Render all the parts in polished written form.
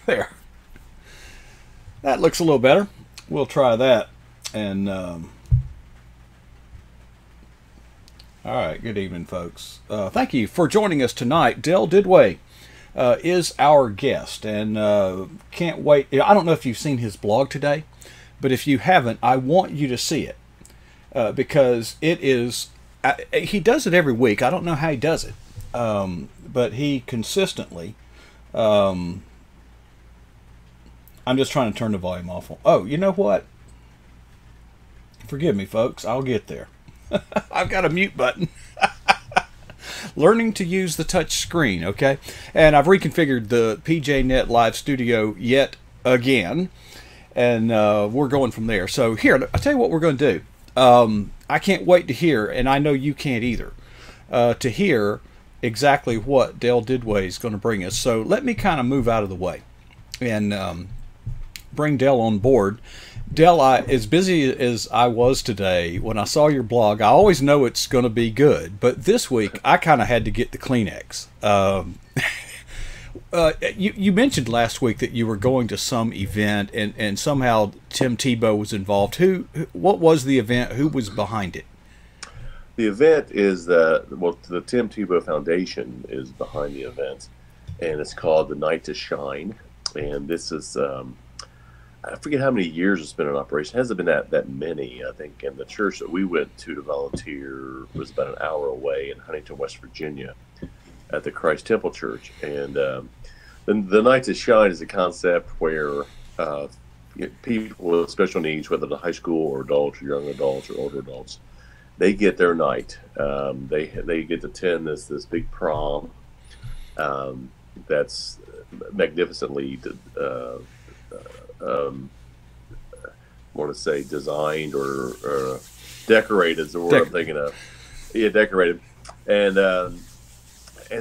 There. That looks a little better. We'll try that. And, all right, good evening, folks. Thank you for joining us tonight. Dell Didway is our guest, and can't wait. I don't know if you've seen his blog today, but if you haven't, I want you to see it because it is. He does it every week. I don't know how he does it, but he consistently. I'm just trying to turn the volume off. Oh, you know what? Forgive me, folks. I'll get there. I've got a mute button. Learning to use the touch screen, okay? And I've reconfigured the PJNET Live Studio yet again. And we're going from there. So here, I'll tell you what we're going to do. I can't wait to hear, and I know you can't either, to hear exactly what Dell Didway is going to bring us. So let me kind of move out of the way and bring Dell on board. Dell, as busy as I was today, when I saw your blog, I always know it's going to be good. But this week, I kind of had to get the Kleenex. You mentioned last week that you were going to some event, and somehow Tim Tebow was involved. What was the event? Who was behind it? The event is the Tim Tebow Foundation is behind the event, and it's called the Night to Shine. And this is I forget how many years it's been in operation. It hasn't been that many, I think. And the church that we went to volunteer was about an hour away in Huntington, West Virginia, at the Christ Temple Church. And the Night to Shine is a concept where people with special needs, whether they're high school or adults or young adults or older adults, they get their night. They get to attend this big prom that's magnificently I want to say designed or decorated is the word I'm thinking of. Yeah, decorated, and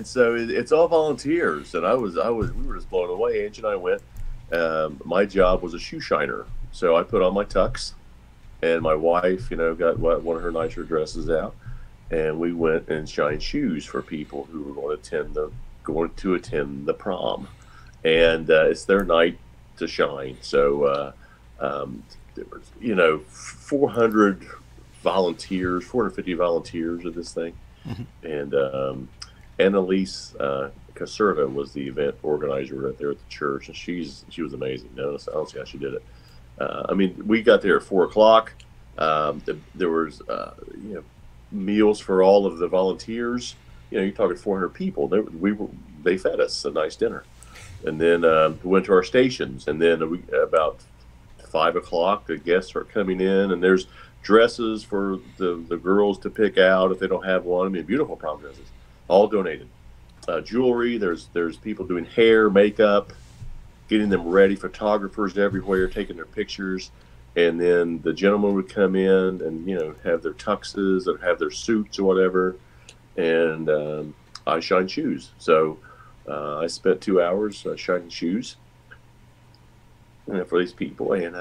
so it's all volunteers, and we were just blown away. Angie and I went. My job was a shoe shiner, so I put on my tux, and my wife, got one of her nicer dresses out, and we went and shined shoes for people who were going to attend the prom, and it's their night to shine. So there was 400 volunteers, 450 volunteers of this thing. Mm-hmm. And Annalise Caserta was the event organizer right there at the church, and she was amazing. I don't see how she did it. I mean, we got there at 4:00. There was meals for all of the volunteers. You're talking 400 people. They fed us a nice dinner. And then we went to our stations, and then about 5:00, the guests are coming in, and there's dresses for the girls to pick out if they don't have one. I mean, beautiful prom dresses, all donated. Jewelry, there's people doing hair, makeup, getting them ready, photographers everywhere taking their pictures, and then the gentlemen would come in and have their tuxes or have their suits or whatever, and I shine shoes. So I spent 2 hours shining shoes for these people, and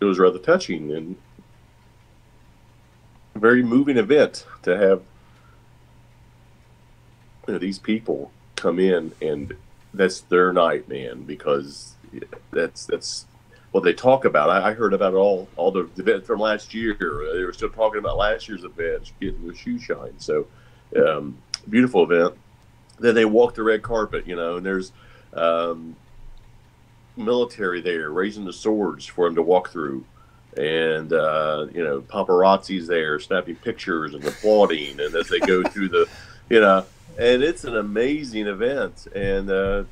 it was rather touching and a very moving event to have these people come in, and that's their night, man, because that's what they talk about. I heard about all the events from last year. They were still talking about last year's event, getting their shoe shine. So beautiful event. Then they walk the red carpet, and there's military there raising the swords for them to walk through, and paparazzi's there snapping pictures and applauding, and as they go through and it's an amazing event. And then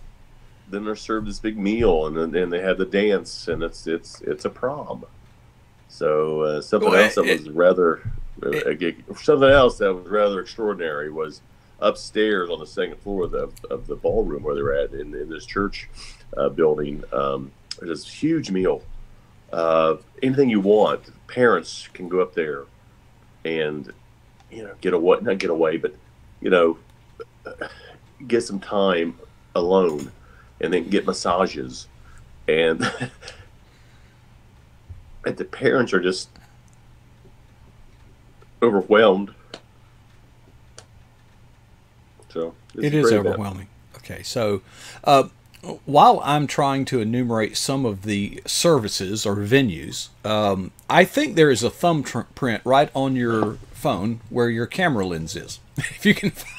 they're served this big meal, and then they have the dance, and it's a prom. So something else that was rather extraordinary was upstairs on the second floor of the ballroom where they're at in this church building. There's this huge meal. Anything you want, parents can go up there and not get away, but get some time alone, and then get massages, and and the parents are just overwhelmed. So it is overwhelming. Okay, so while I'm trying to enumerate some of the services or venues, I think there is a thumbprint right on your phone where your camera lens is. If you can find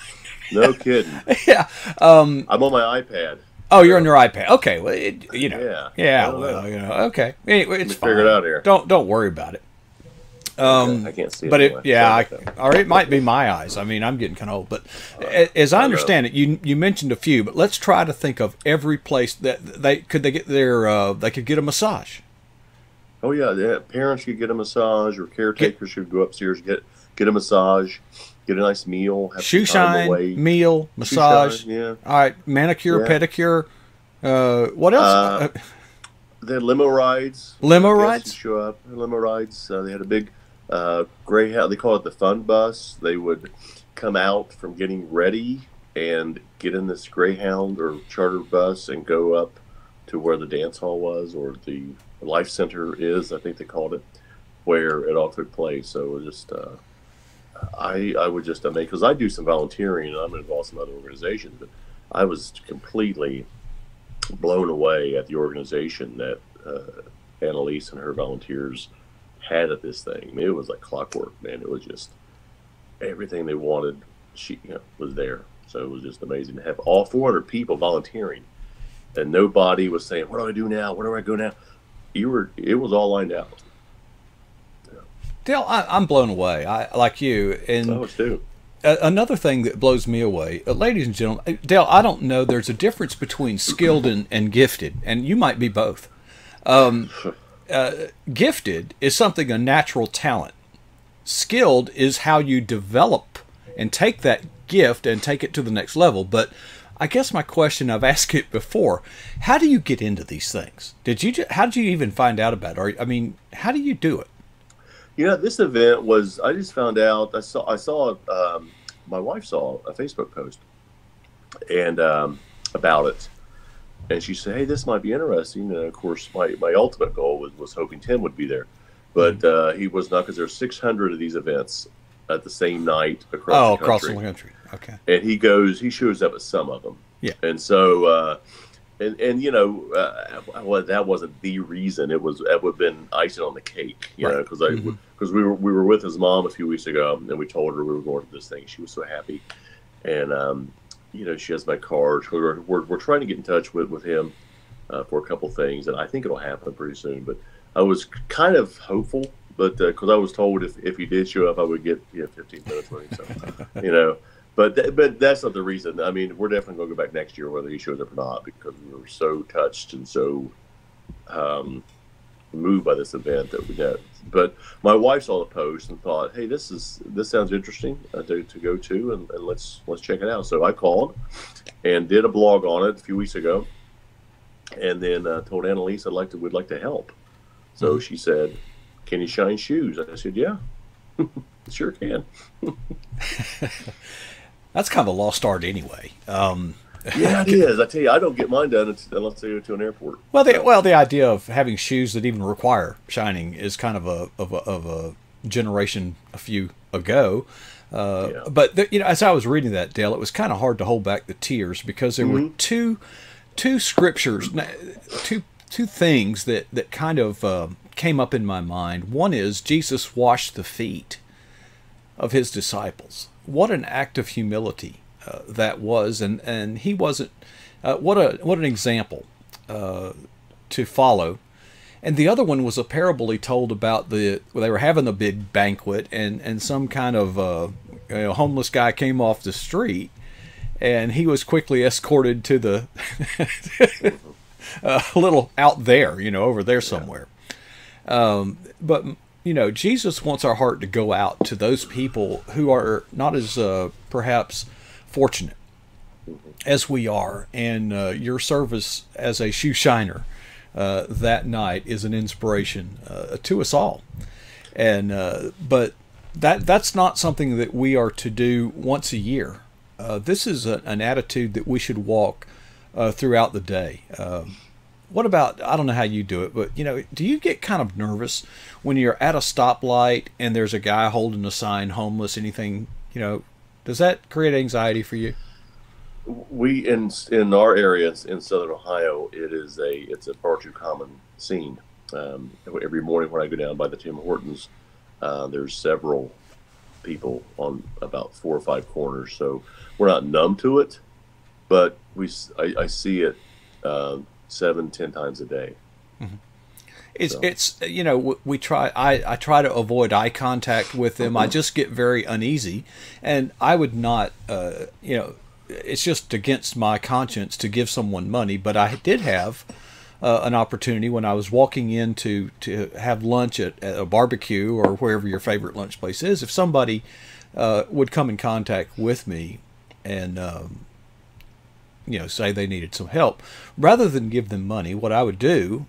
No kidding. yeah. I'm on my iPad. Oh, you're on your iPad. Okay, well, you know. Yeah. Yeah, well, you know. Okay, anyway, it's fine. Figure it out here. Don't worry about it. I can't see it. But anyway. or it might be my eyes. I mean, I'm getting kind of old. But as I understand it, you mentioned a few. But let's try to think of every place that they could get a massage. Oh yeah. Parents could get a massage, or caretakers should go upstairs get a massage, get a nice meal, have shoe some time shine, away. meal, massage. Shoe shine, yeah. All right, manicure, Yeah. pedicure. What else? They had limo rides. Limo Guests rides? would show up. Limo rides. They had a big Greyhound. They call it the fun bus. They would come out from getting ready and get in this Greyhound or charter bus and go up to where the dance hall was, or the life center is, I think they called it, where it all took place. So it was just, I would just amazed, because I do some volunteering and I'm involved in some other organizations, but I was completely blown away at the organization that Annalise and her volunteers had at this thing. I mean, it was like clockwork, man. It was just everything they wanted. Was there. So it was just amazing to have all 400 people volunteering, and nobody was saying, "What do I do now? Where do I go now?" It was all lined out. Yeah. Dale, I'm blown away. I like you, and I was too. Another thing that blows me away, ladies and gentlemen, Dale, I don't know. There's a difference between skilled and gifted, and you might be both. Gifted is something, a natural talent. Skilled is how you develop and take that gift and take it to the next level. But I guess my question, I've asked it before, how do you get into these things? How did you even find out about it? I mean, how do you do it? This event was, I just found out, I saw my wife saw a Facebook post and about it. And she said, "Hey, this might be interesting." And of course, my ultimate goal was hoping Tim would be there. But he was not, because there's 600 of these events at the same night across the country. Across the country. Okay. And he shows up at some of them. Yeah. And so, well, that wasn't the reason. That would have been icing on the cake, because we were with his mom a few weeks ago, and we told her we were going to this thing. She was so happy, and she has my card. We're trying to get in touch with him for a couple things, and I think it'll happen pretty soon. But I was kind of hopeful, but because I was told if he did show up, I would get 15 minutes with him. So, but that's not the reason. I mean, we're definitely going to go back next year, whether he shows up or not, because we were so touched and so moved by this event that we did. But my wife saw the post and thought, "Hey, this sounds interesting to go to, and let's check it out." So I called and did a blog on it a few weeks ago, and then told Annalise we'd like to help. So she said, "Can you shine shoes?" I said, "Yeah, sure can." That's kind of a lost art anyway. Yeah, it is. I tell you, I don't get mine done unless I go to an airport. Well, the idea of having shoes that even require shining is kind of a generation a few ago. But as I was reading that, Dale, it was kind of hard to hold back the tears, because there were two scriptures, two things that kind of came up in my mind. One is Jesus washed the feet of his disciples. What an act of humility that was, and he wasn't. What an example to follow. And the other one was a parable he told about they were having a big banquet, and some kind of homeless guy came off the street, and he was quickly escorted to the a little out there, over there somewhere. But Jesus wants our heart to go out to those people who are not as perhaps fortunate as we are, and your service as a shoe shiner that night is an inspiration to us all. And but that's not something that we are to do once a year. This is an attitude that we should walk throughout the day. What about, I don't know how you do it, but do you get kind of nervous when you're at a stoplight and there's a guy holding a sign, homeless, anything, does that create anxiety for you? we in our area in Southern Ohio, it's a far too common scene. Every morning when I go down by the Tim Hortons, there's several people on about 4 or 5 corners. So we're not numb to it, but I see it 7, 10 times a day. Mm-hmm. It's you know, we try. I try to avoid eye contact with them. I just get very uneasy, and I would not. You know, it's just against my conscience to give someone money. But I did have an opportunity when I was walking in to have lunch at a barbecue or wherever your favorite lunch place is. If somebody would come in contact with me and you know, say they needed some help, rather than give them money, what I would do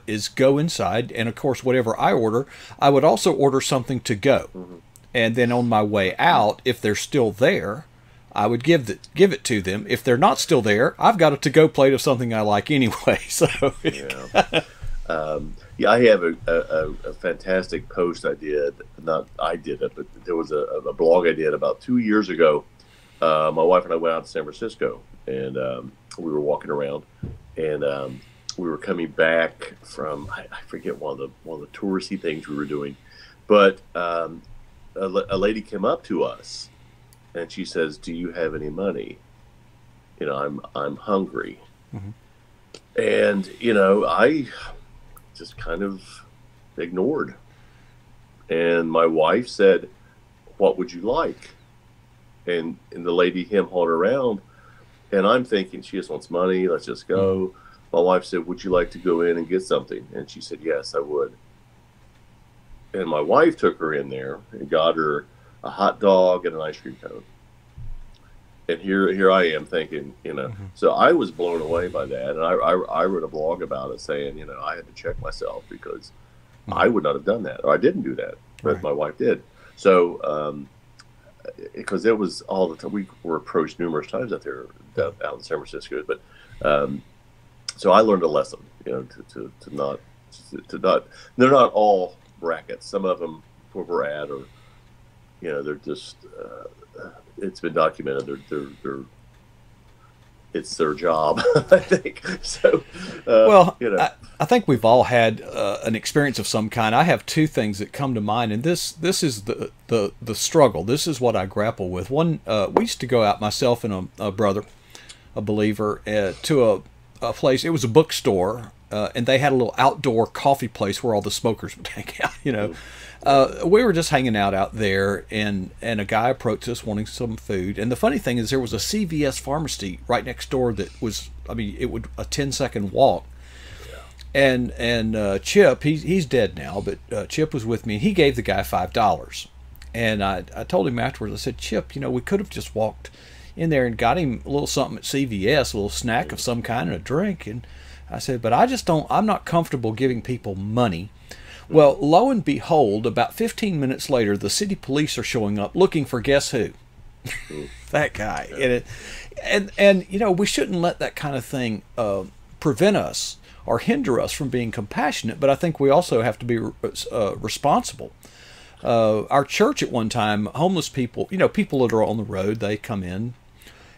is go inside, and of course, whatever I order, I would also order something to go. Mm-hmm. And then on my way out, if they're still there, I would give it to them. If they're not still there, I've got a to-go plate of something I like anyway. So yeah, yeah, I have a fantastic post I did. Not I did it, but there was a blog I did about 2 years ago. My wife and I went out to San Francisco, and we were walking around, and we were coming back from I forget one of the touristy things we were doing, but a lady came up to us, and she says, "Do you have any money? You know, I'm hungry." Mm-hmm. And you know, I just kind of ignored, and my wife said, "What would you like?" And the lady hem-hawed around, and I'm thinking she just wants money. Let's just go. Mm-hmm. My wife said, "Would you like to go in and get something?" And she said, "Yes, I would." And my wife took her in there and got her a hot dog and an ice cream cone. And here I am thinking, you know. Mm-hmm. So I was blown away by that, and I wrote a blog about it, saying, you know, I had to check myself because mm-hmm. I would not have done that, or I didn't do that, but right. My wife did. So. Because it was all the time. We were approached numerous times out there, out in San Francisco. But so I learned a lesson, you know, to not. They're not all brackets. Some of them where we're at, or you know, they're just. It's been documented. They're it's their job, I think. So, well, you know. I think we've all had an experience of some kind. I have two things that come to mind, and this is the struggle. This is what I grapple with. One, we used to go out, myself and a brother, a believer, to a place. It was a bookstore, and they had a little outdoor coffee place where all the smokers would hang out. You know, we were just hanging out there, and a guy approached us wanting some food. And the funny thing is, there was a CVS pharmacy right next door that was, I mean, it would a 10-second walk. And Chip, he's dead now, but Chip was with me, and he gave the guy $5. And I told him afterwards, I said, "Chip, you know, we could have just walked in there and got him a little something at CVS, a little snack of some kind and a drink." And I said, "But I'm not comfortable giving people money." Well, lo and behold, about 15 minutes later, the city police are showing up looking for, guess who? That guy. And you know, we shouldn't let that kind of thing prevent us or hinder us from being compassionate, but I think we also have to be responsible. Our church at one time, homeless people, you know, people that are on the road, they come in,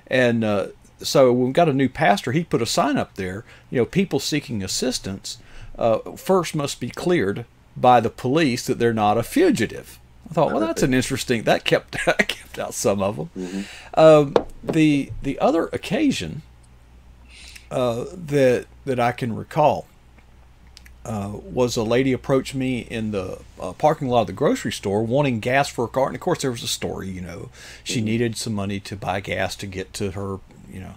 and so when we got a new pastor, he put a sign up there, you know, people seeking assistance first must be cleared by the police that they're not a fugitive. I thought, well, that's an interesting, that kept out some of them. Mm-hmm. The other occasion that I can recall was a lady approached me in the parking lot of the grocery store wanting gas for her car. And of course, there was a story, you know, she needed some money to buy gas to get to her, you know.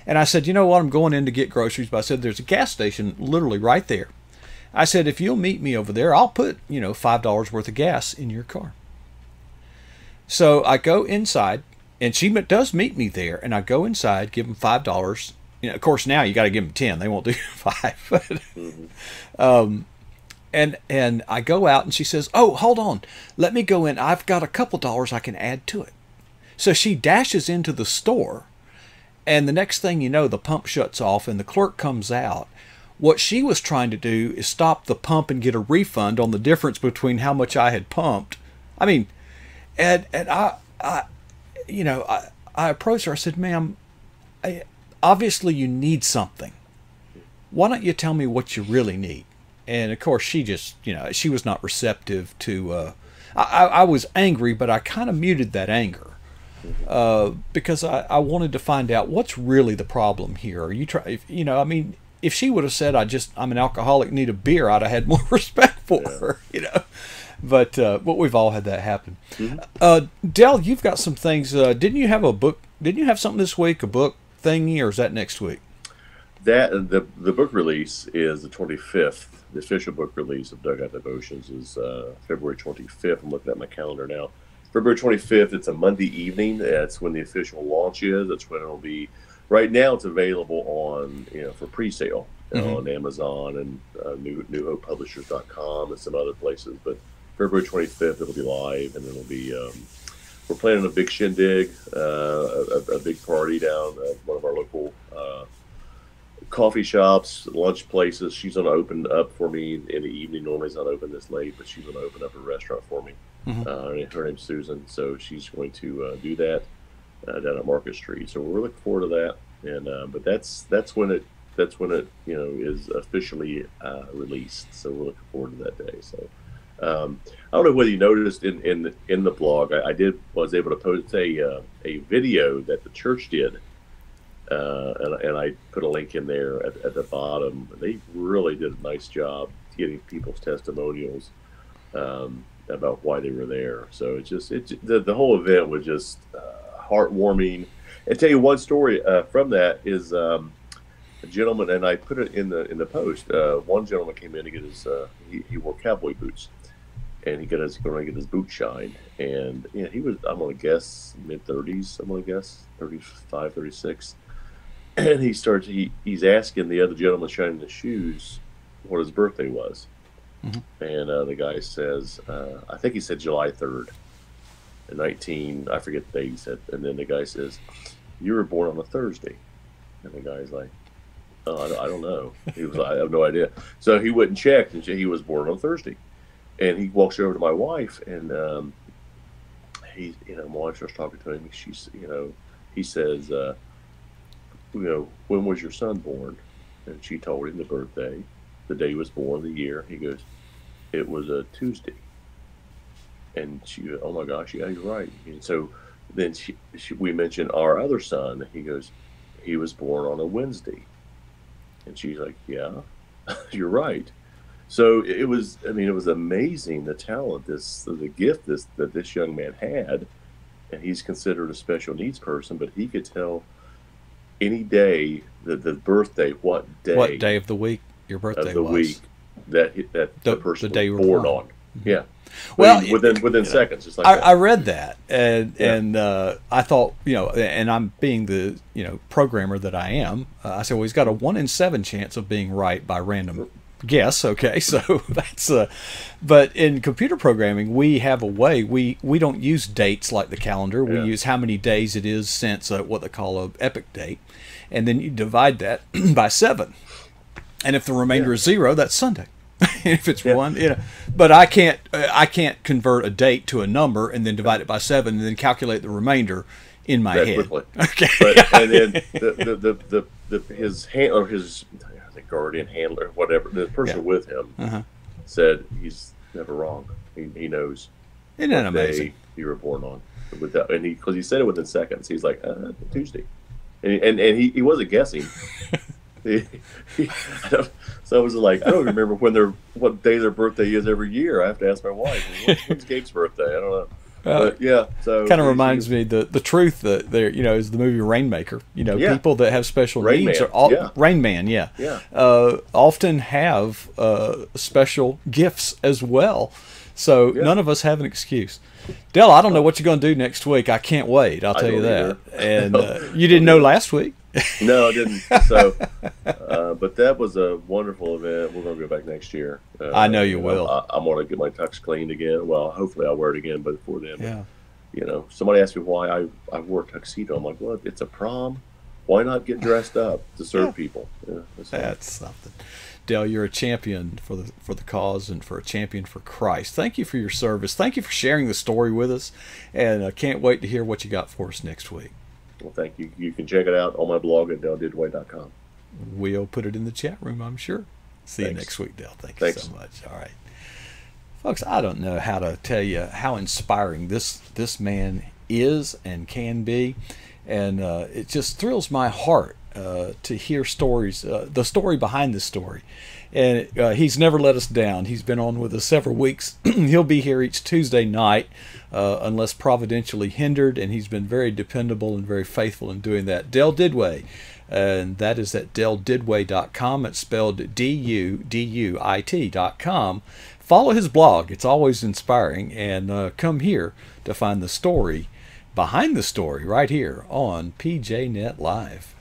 And I said, "You know what, I'm going in to get groceries," but I said, "There's a gas station literally right there." I said, "If you'll meet me over there, I'll put, you know, $5 worth of gas in your car." So I go inside, and she does meet me there, and I go inside, give them $5. You know, of course, now you got to give them 10. They won't do 5. And I go out, and she says, "Oh, hold on. Let me go in. I've got a couple dollars I can add to it." So she dashes into the store, and the next thing you know, the pump shuts off, and the clerk comes out. What she was trying to do is stop the pump and get a refund on the difference between how much I had pumped. I mean, and I you know, I approached her. I said, "Ma'am, obviously you need something. Why don't you tell me what you really need? And of course, she just, she was not receptive to. I was angry, but I kind of muted that anger because I wanted to find out what's really the problem here. Are you try, I mean, if she would have said, I'm an alcoholic, need a beer, I'd have had more respect for her, But we've all had that happen. Dell, you've got some things. Didn't you have a book? Didn't you have something this week, a book thingy, or is that next week? That the book release is the 25th. The official book release of Dugout Devotions is February 25th. I'm looking at my calendar now. February 25th. It's a Monday evening. That's when the official launch is. That's when it'll be. Right now, it's available on for pre-sale on Amazon and NewHopePublishers.com and some other places. But February 25th, it'll be live, and it'll be. We're planning a big shindig, a big party down at one of our local coffee shops, lunch places. She's going to open up for me in the evening. Normally it's not open this late, but she's going to open up a restaurant for me. Her name's Susan, so she's going to do that down at Market Street. So we're looking forward to that. And but that's when it is officially released. So we're looking forward to that day. So I don't know whether you noticed in the blog, I was able to post a video that the church did. And I put a link in there at the bottom. They really did a nice job getting people's testimonials about why they were there. So the whole event was just heartwarming. And tell you one story from that is a gentleman, and I put it in the post. One gentleman came in to get his he wore cowboy boots, and he going to get his boot shined. And he was, I'm going to guess, mid-30s. I'm going to guess 35, 36. And he's asking the other gentleman shining the shoes what his birthday was. And the guy says, I think he said July 3rd, 19, I forget the date he said. And then the guy says, you were born on a Thursday. And the guy's like, oh, I don't know. He was like, I have no idea. So he went and checked, and he was born on Thursday. And he walks over to my wife, and my wife starts talking to him. He says, when was your son born? And she told him the birthday, the day he was born, the year. He goes, it was a Tuesday. And she goes, oh my gosh, yeah, you're right. And so then we mentioned our other son. He goes, he was born on a Wednesday. And she's like, yeah, you're right. So it was amazing, the talent, the gift that this young man had. And he's considered a special needs person, but he could tell any day, the birthday, what day of the week your birthday of the was. Week that the person the day was born on. Yeah. Well, within seconds, just like that. I read that, and I thought, and I'm being the programmer that I am. I said, well, he's got a 1 in 7 chance of being right by random guess. Okay, so that's but in computer programming, we have a way we don't use dates like the calendar. We use how many days it is since what they call an epic date, and then you divide that by 7, and if the remainder is 0, that's Sunday. If it's 1, but I can't convert a date to a number and then divide it by 7 and then calculate the remainder in my head. Quickly. Okay, and then his guardian, handler, whatever, the person with him said he's never wrong. He knows. Isn't that amazing? You were born on, and because he said it within seconds. He's like Tuesday, and he wasn't guessing. So I was like, I don't remember what day their birthday is every year. I have to ask my wife, when's Gabe's birthday? I don't know. But yeah, so kind of reminds me the truth that there is the movie Rainmaker. People that have special needs are Rain Man, often have special gifts as well. So none of us have an excuse. Dell, I don't know what you're going to do next week. I can't wait. I'll tell you that. And you didn't know last week. No, I didn't. So, but that was a wonderful event. We're going to go back next year. I know you will. I'm going to get my tux cleaned again. Well, hopefully I'll wear it again, but before then, somebody asked me why I wore a tuxedo. I'm like, well, it's a prom. Why not get dressed up to serve people? That's something. Dell, you're a champion for the cause and for a champion for Christ. Thank you for your service. Thank you for sharing the story with us, and I can't wait to hear what you got for us next week. Well, thank you. You can check it out on my blog at DaleDidway.com. We'll put it in the chat room, I'm sure. See you next week, Dale. Thank you so much. All right. Folks, I don't know how to tell you how inspiring this man is and can be. And it just thrills my heart to hear stories, the story behind the story. And he's never let us down. He's been on with us several weeks. He'll be here each Tuesday night unless providentially hindered, and he's been very dependable and very faithful in doing that. Dale Didway, and that is at DaleDidway.com. It's spelled DUDUIT.com. Follow his blog. It's always inspiring. And come here to find the story behind the story right here on PJNet Live.